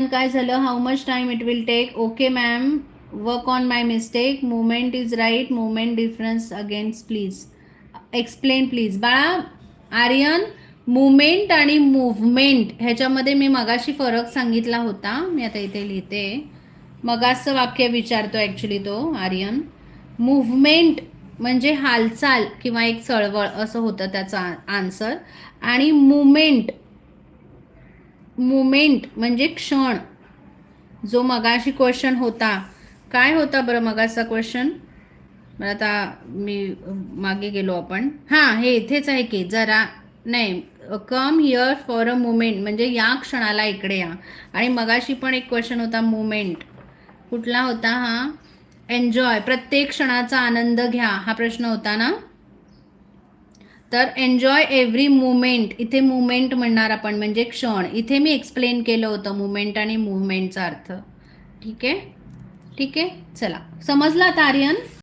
काय झालं? How much time it will take? Okay ma'am, work on my mistake. Movement is right, movement difference against please explain please. बाळा Aryan, movement आणि movement ह्याच्यामध्ये मी मगाशी फरक सांगितला होता. मी आता इथे लिहिते. मगाचं वाक्य विचारतो ॲक्च्युली तो आर्यन. मूव्हमेंट म्हणजे हालचाल किंवा एक चळवळ असं होतं त्याचा आन्सर. आणि मुवमेंट म्हणजे क्षण. जो मगाशी क्वेश्चन होता, काय होता बरं मगाचा क्वेश्चन? मला आता मी मागे गेलो आपण. हां, हे इथेच आहे की जरा नाही, come here for a moment म्हणजे या क्षणाला इकडे या. आणि मगाशी पण एक क्वेश्चन होता मुमेंट. कुठला होता हा? एन्जॉय, प्रत्येक क्षणाचा आनंद घ्या, हा प्रश्न होता ना. तर एन्जॉय एव्हरी मुमेंट, इथे मुमेंट म्हणणार आपण म्हणजे क्षण. इथे मी एक्सप्लेन केलं होतं मुमेंट आणि मुवमेंटचा अर्थ. ठीक आहे, ठीक आहे, चला समजला आता आर्यन?